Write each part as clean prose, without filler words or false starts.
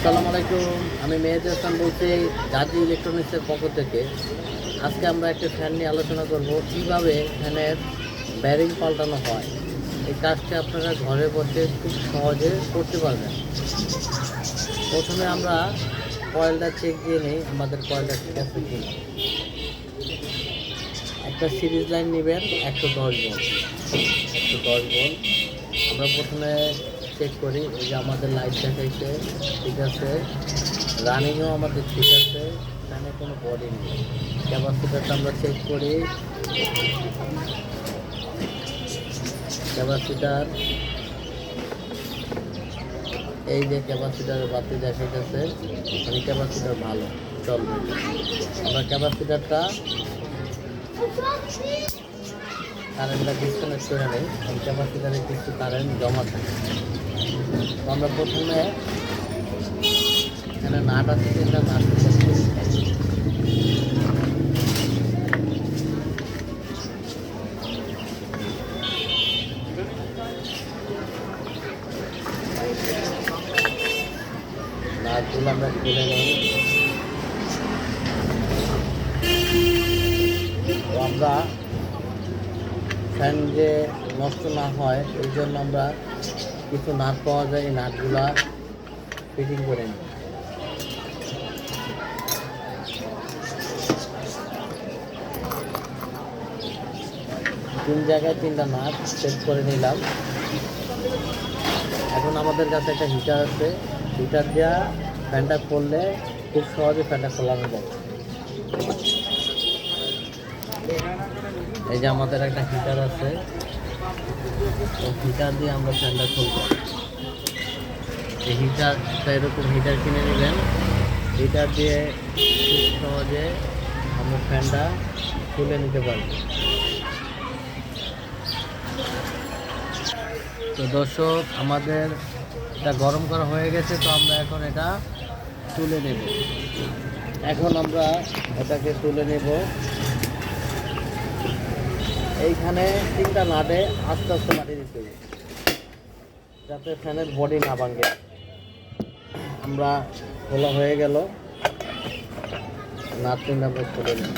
আসসালামু আলাইকুম। আমি মেহেদি হাসান বলছি গাজী ইলেকট্রনিক্সের পক্ষ থেকে। আজকে আমরা একটা ফ্যান নিয়ে আলোচনা করব কীভাবে ফ্যানের ব্যারিং পাল্টানো হয়। এই কাজটা আপনারা ঘরে বসে খুব সহজে করতে পারবেন। প্রথমে আমরা কয়েলটা চেক দিয়ে নিই, আমাদের কয়েলটা ঠিক আছে কি না। একটা সিরিজ লাইন নেবেন 110 ভোল্ট। 110 ভোল্ট আমরা প্রথমে চেক করি। এই যে আমাদের লাইট দেখাইছে ঠিক আছে, রানিংও আমাদের ঠিক আছে, ফ্যানে কোনো বডি নেই। ক্যাপাসিটারটা আমরা চেক করি। ক্যাপাসিটার এই যে ক্যাপাসিটারের বাতি দেখাইতেছে, মানে ক্যাপাসিটার ভালো চলবে। আমরা ক্যাপাসিটারটা কারেন্টটা ডিসকানেক্ট করে নিই। এই ক্যাপাসিটারে কিছু কারেন্ট জমা থাকে। আমরা প্রথমে এখানে নাট আছে কিনা নাট নাটগুলো আমরা খুলে নিই। তো আমরা ফ্যান যে নষ্ট না হয় এই জন্য আমরা কিছু নাট পাওয়া যায়, এই নাটগুলা ফিটিং করে নিই। তিন জায়গায় তিনটা নাট সেট করে নিলাম। এখন আমাদের কাছে একটা হিটার আছে, হিটার দেওয়া ফ্যানটা খুললে খুব সহজে ফ্যানটা খোলানো যায়। এই যে আমাদের একটা হিটার আছে, হিটার দিয়ে আমরা ফ্যানটা খুলব। এই হিটারটা এরকম হিটার কিনে নেবেন, হিটার দিয়ে খুব সহজে আমরা ফ্যানটা খুলে নিতে পারি। তো দর্শক, আমাদের এটা গরম করা হয়ে গেছে, তো আমরা এখন এটা তুলে নেব। এখন আমরা এটাকে তুলে নেব। এইখানে তিনটা নাটে আস্তে আস্তে মাটি দিতে হবে যাতে ফ্যানের বডি না ভাঙে। আমরা খোলা হয়ে গেল, নাট তিনটা আমরা খুলে নেব।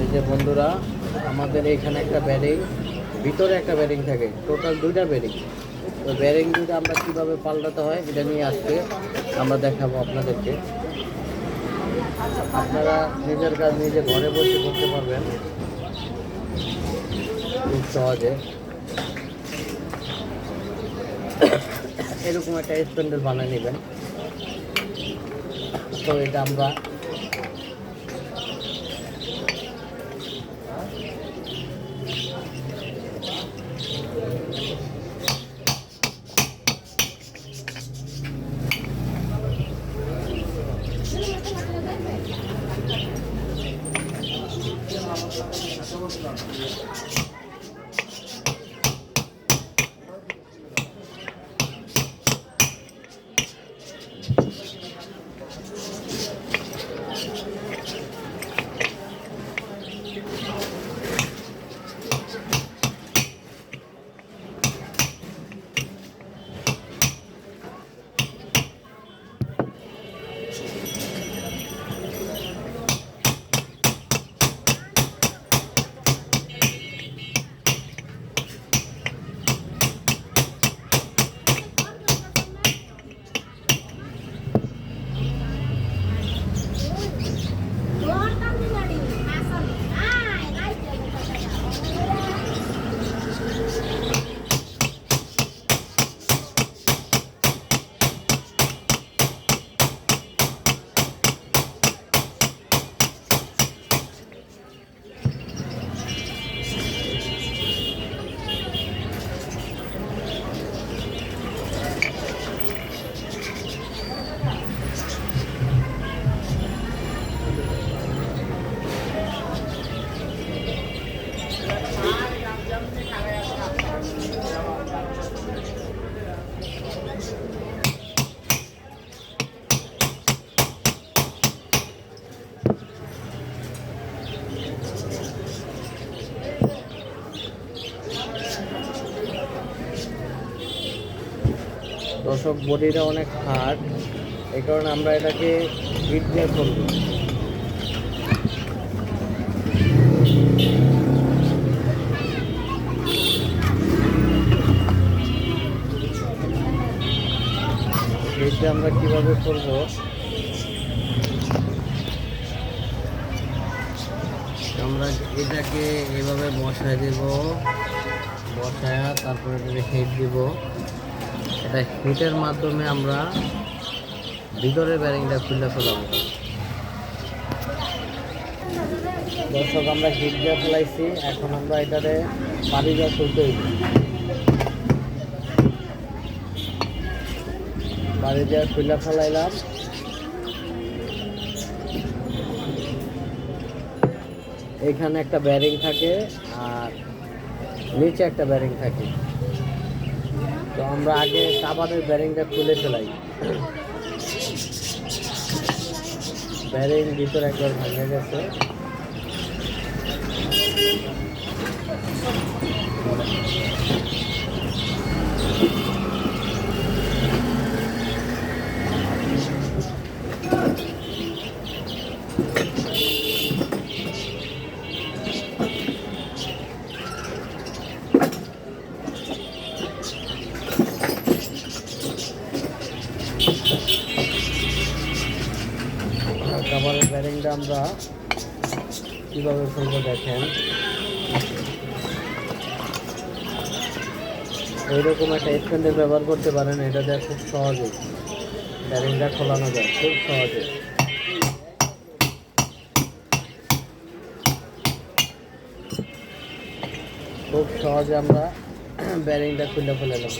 এই যে বন্ধুরা, আমাদের এইখানে একটা ব্যারিং, ভিতরে একটা ব্যারিং থাকে, টোটাল দুইটা ব্যারিং। তো ব্যারিং দুটো আমরা কীভাবে পাল্টাতে হয় এটা নিয়ে আজকে আমরা দেখাবো আপনাদেরকে। আপনারা নিজের কাজ নিজে ঘরে বসে করতে পারবেন খুব সহজে। এরকম একটা স্প্যান্ডেল বানিয়ে নেবেন। তো এটা আমরা দর্শক বডিটা অনেক হার্ড, এই কারণে আমরা এটাকে হিট দিয়ে করবো। হিটটা আমরা কিভাবে করবো, আমরা এটাকে এভাবে বসায় দেব, বসায় তারপরে এটাকে হিট দিব। এটা হিটের মাধ্যমে আমরা ভিতরের ব্যারিংটা খুলে ফেলাবো। দর্শক আমরা হিট দিয়ে ফেলাইছি, এখন আমরা এটাতে পানি দিয়ে খুলতে হইব। পানি দিয়ে খুলে ফেলাইলাম। এখানে একটা ব্যারিং থাকে আর নিচে একটা ব্যারিং থাকে। তো আমরা আগে কাবারের ব্যারিংটা খুলে ফেলাই। ব্যারিং ভিতরে একবার ভাঙে গেছে। কাভারের ব্যারিংটা আমরা কীভাবে খুলবো দেখেন। এইরকম একটা স্প্যান্ডেল ব্যবহার করতে পারেন, এটা দিয়ে খুব সহজে ব্যারিংটা খোলানো যায়, খুব সহজে। খুব সহজে আমরা ব্যারিংটা খুলে ফেলালাম।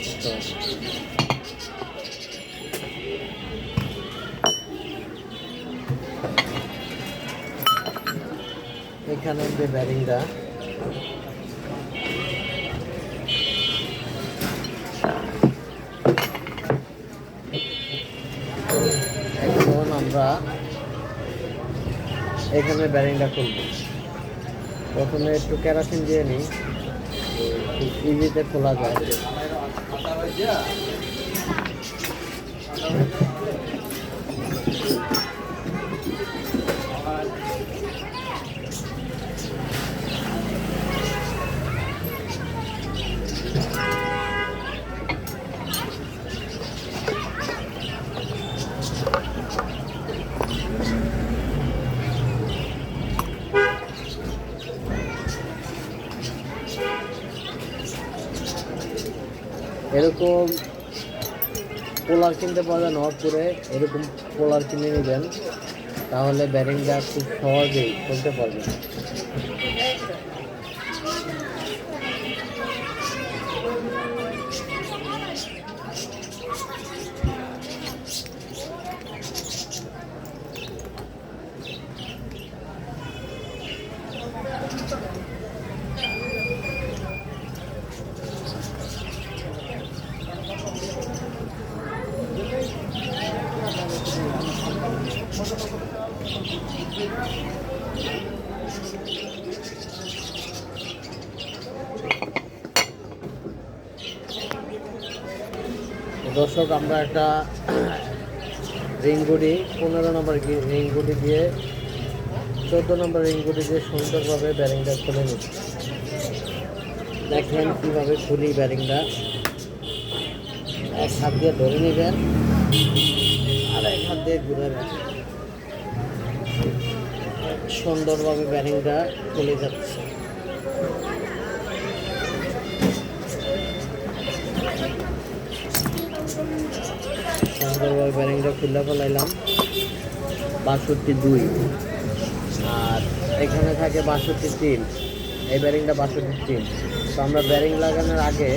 এখানে যে ব্যারিংটা, এখন আমরা এখানে ব্যারিংটা খুলব। প্রথমে একটু কেরোসিন দিয়ে নিই, খুব ইজিতে খোলা যায়। এরকম পোলার কিনতে পাওয়া যায় নবাবপুরে, এরকম পোলার কিনে নেবেন, তাহলে ব্যারিংটা খুব সহজেই খুলতে পারবেন। দর্শক আমরা একটা রিং গুটি 15 নম্বর রিং গুটি দিয়ে 14 নম্বর রিং গুটি দিয়ে সুন্দরভাবে ব্যারিংটা খুলে নিচ্ছি। দেখেন কীভাবে খুলি ব্যারিংটা। এক হাত দিয়ে ধরে নেবেন আর এক হাত দিয়ে ঘুরে রাখবেন, সুন্দরভাবে ব্যারিংটা খুলে যাচ্ছে। সুন্দরভাবে ব্যারিংটা খুলে ফেলাইলাম। 62 আর এখানে থাকে 62 এই ব্যারিংটা 62। তো আমরা ব্যারিং লাগানোর আগে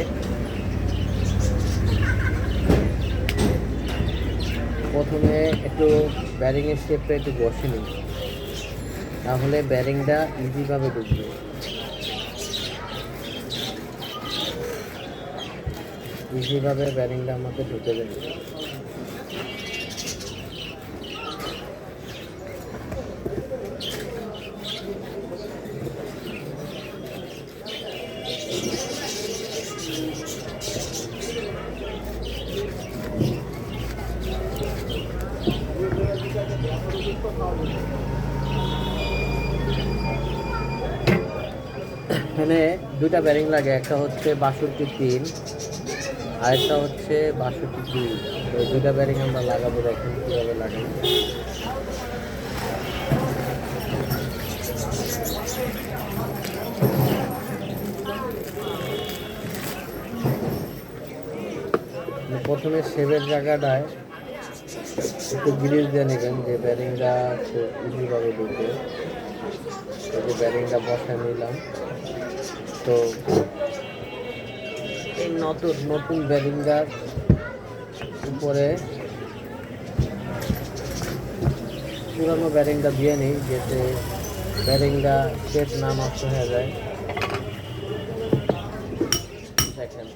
প্রথমে একটু ব্যারিংয়ের শেপটা একটু বসে নিই, তাহলে ব্যারিংটা ইজিভাবে ঢুকবে। ইজিভাবে ব্যারিংটা আমাকে ঢুকে যাবে। এখানে দুইটা ব্যারিং লাগে, একটা হচ্ছে 62-3 আর একটা হচ্ছে 62-2। তো দুইটা ব্যারিং আমরা লাগাবো, দেখেন কীভাবে লাগাবো। প্রথমে শেপের জায়গাটায় একটু গ্রিজ দিয়ে নেবেন, যে ব্যারিংটা খুব ইজিভাবে ঢুকে। এই যে ব্যারিংটা বসায় নিলাম। তো এই নতুন ব্যারিংটার উপরে পুরানো ব্যারিংটা দিয়ে নিই, যাতে ব্যারিংটা সেট না নষ্ট হয়ে যায়। দেখেন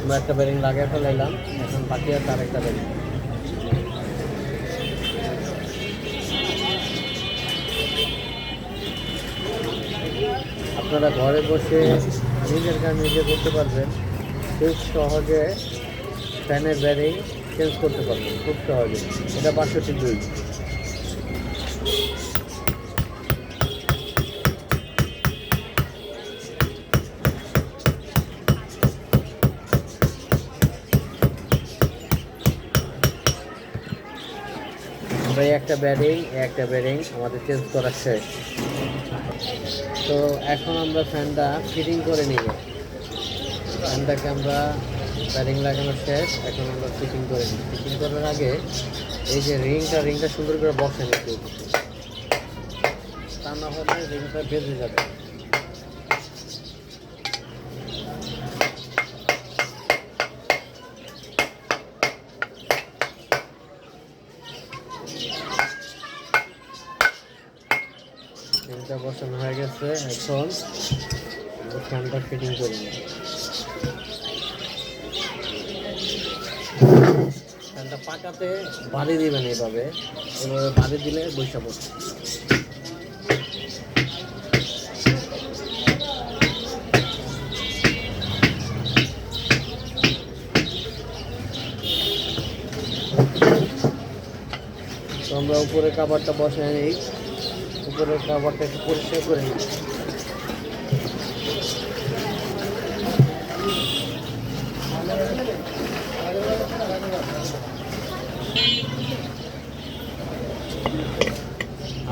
আমরা একটা ব্যারিং লাগিয়ে ফেলাইলাম, এখন বাকি আছে আরেকটা ব্যারিং। আপনারা ঘরে বসে নিজের কাজ নিজে করতে পারবেন, খুব সহজে ফ্যানের ব্যারিং চেঞ্জ করতে পারবেন খুব সহজে। এটা 62। আমরা একটা ব্যারিং আমাদের চেঞ্জ করা শেষ। তো এখন আমরা ফ্যানটা ফিটিং করে নিব। ফ্যানটাকে আমরা ব্যারিং লাগানো শেষ, এখন আমরা ফিটিং করে নিই। ফিটিং করার আগে এই যে রিংটা সুন্দর করে বসে নিতে, তা না হলে রিংটা বেঁধে যাবে। রিংটা বসানো হয়ে গেছে, এখন ফ্যানটা ফিটিং করে নিই। ফ্যানটা পাকাতে বাড়ি দিবেন, এভাবে বাড়ি দিলে বৈশা পড়ছে। তো আমরা উপরে কাভারটা বসায় নিই, উপরের কাভারটা একটু পরিষ্কার করে নিই।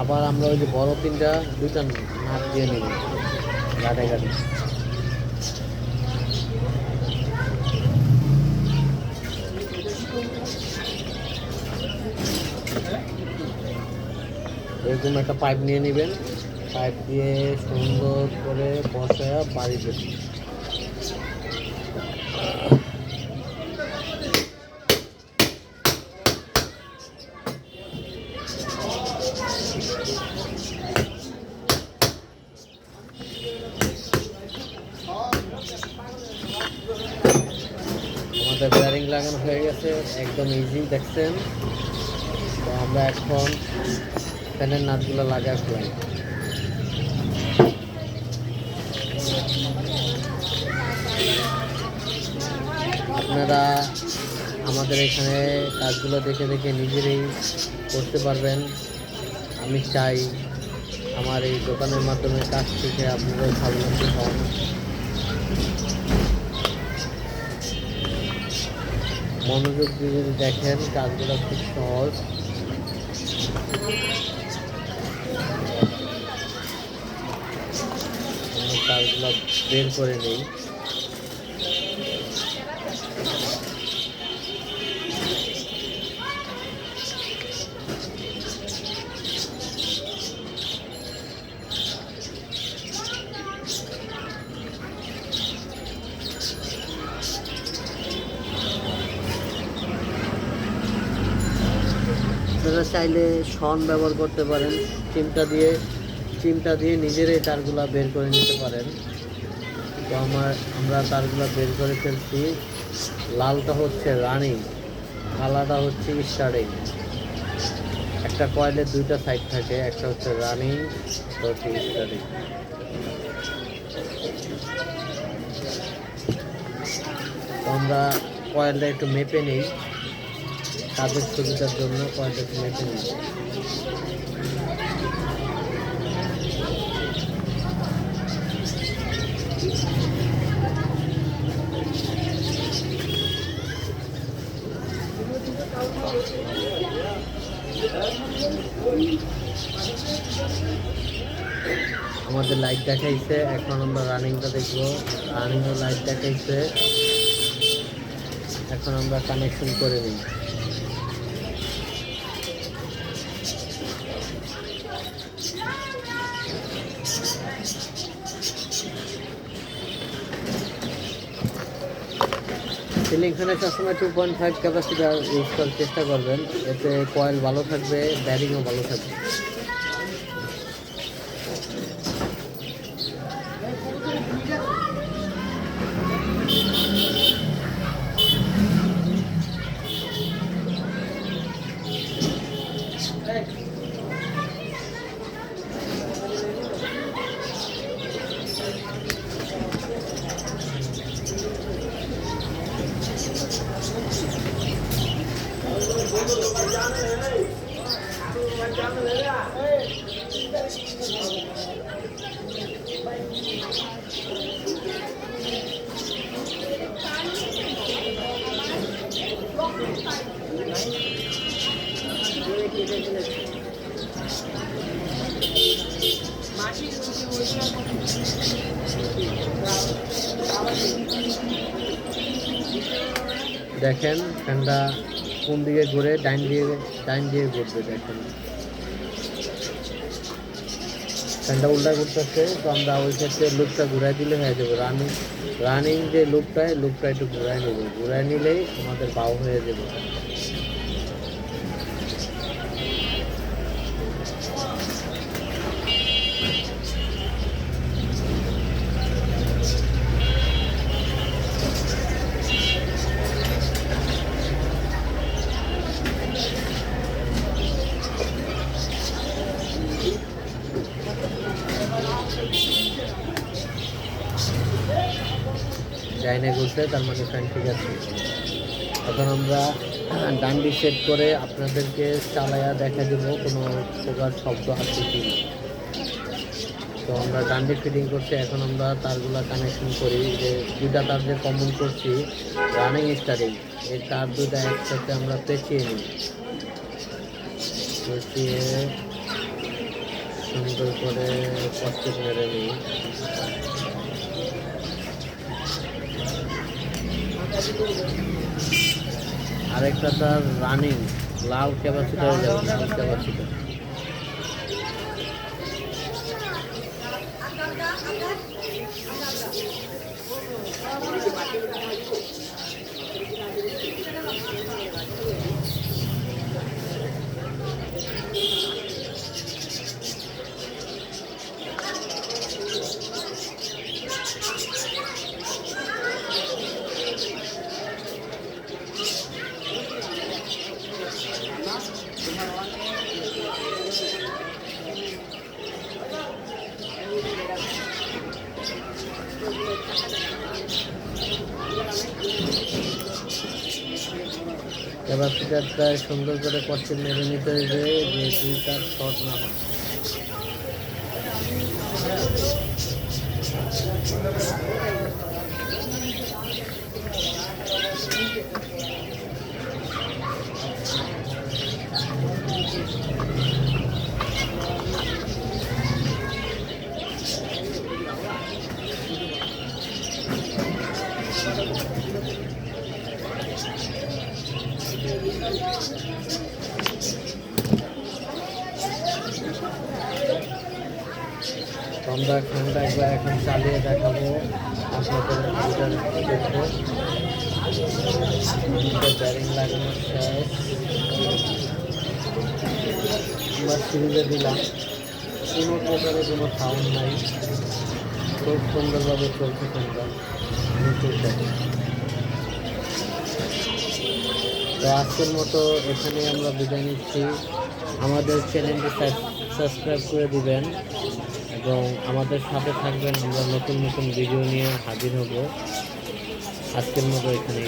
আবার আমরা ওই যে বড় দুইটা নাট দিয়ে নিব গাড়ে। এরকম একটা পাইপ নিয়ে নেবেন, পাইপ দিয়ে সুন্দর করে বসায় বাড়ি দেবেন। আমাদের ব্যারিং লাগানো হয়ে গেছে, একদম ইজি দেখছেন। তো আমরা এখন ফ্যানের নাটগুলো লাগাই ফেলাই। আপনারা আমাদের এখানে কাজগুলো দেখে দেখে নিজেরাই করতে পারবেন। আমি চাই আমার এই দোকানের মাধ্যমে কাজ শিখে আপনারাও স্বাবলম্বী হন। মনোযোগ দিয়ে যদি দেখেন, কাজগুলো খুব সহজ। কাজগুলো বের করে নেই। আপনারা চাইলে শন ব্যবহার করতে পারেন, চিমটা দিয়ে নিজেরাই তারগুলা বের করে নিতে পারেন। তো আমরা তারগুলা বের করে ফেলছি। লালটা হচ্ছে রানিং, কালাটা হচ্ছে স্টার্টিং। একটা কয়েলের দুইটা সাইড থাকে, একটা হচ্ছে রানিং, একটা হচ্ছে স্টার্টিং। তো আমরা কয়েলটা একটু মেপে নিই, কাজের সুবিধার জন্য কয়েলটা একটু মেপে নিই। আমাদের লাইট দেখাইছে, এখন আমরা রানিংটা দেখবো। রানিংয়ের লাইট দেখাইছে, এখন আমরা কানেকশন করে নিই। সিলিং ফ্যানে সবসময় 2.5 ক্যাপাসিটার ইউজ করার চেষ্টা করবেন, এতে কয়েল ভালো থাকবে, ব্যারিংও ভালো থাকবে। দেখেন ফ্যানটা কোন দিকে ঘুরে, ডাইন দিয়ে ঘুরবে। দেখেন ফ্যানটা উল্টা ঘুরতেছে, তো আমরা ওই ক্ষেত্রে লুপটা ঘুরাই দিলে হয়ে যাবে। রানিং যে লুপটা একটু ঘুরাই নেব, ঘুরাই নিলেই আমাদের বাউ হয়ে যাবে। ডাইনে ঘুরছে, তার মানে ফ্যান ঠিক আছে। এখন আমরা ডান্ডি সেট করে আপনাদেরকে চালায়া দেখা দেব কোনো প্রকার শব্দ আছে কি। তো আমরা ডান্ডি ফিটিং করছি, এখন আমরা তারগুলা কানেকশন করি। যে দুইটা তার যে কমন করছি রানিং স্টার্টিং, এই তার দুইটা একসাথে আমরা পেঁচিয়ে নিই। পেঁচিয়ে সুন্দর করে পশ্চিম মেরে নিই। আরেকটা তার রানিং লাল ক্যাপাসিটার হয়ে যাবে, লাল ক্যাপাসিটার। ক্যাপাসিটারটা সুন্দর করে কষ্ট মেরে নিতে হবে, যে দুইটার শর্ট না হয়। আমরা ফ্যানটা একবার এখন চালিয়ে দেখাবো আপনাদের, দেখবো ব্যারিং লাগানোর শেষ। আমরা সিরিজে দিলাম, কোনো প্রকারে কোনো সাউন্ড নাই, খুব সুন্দরভাবে চলছে ফ্যানটা। তো আজকের মতো এখানে আমরা বিদায় নিচ্ছি। আমাদের চ্যানেলটি সাবস্ক্রাইব করে দিবেন এবং আমাদের সাথে থাকবেন। আমরা নতুন নতুন ভিডিও নিয়ে হাজির হব। আজকের মতো এখানে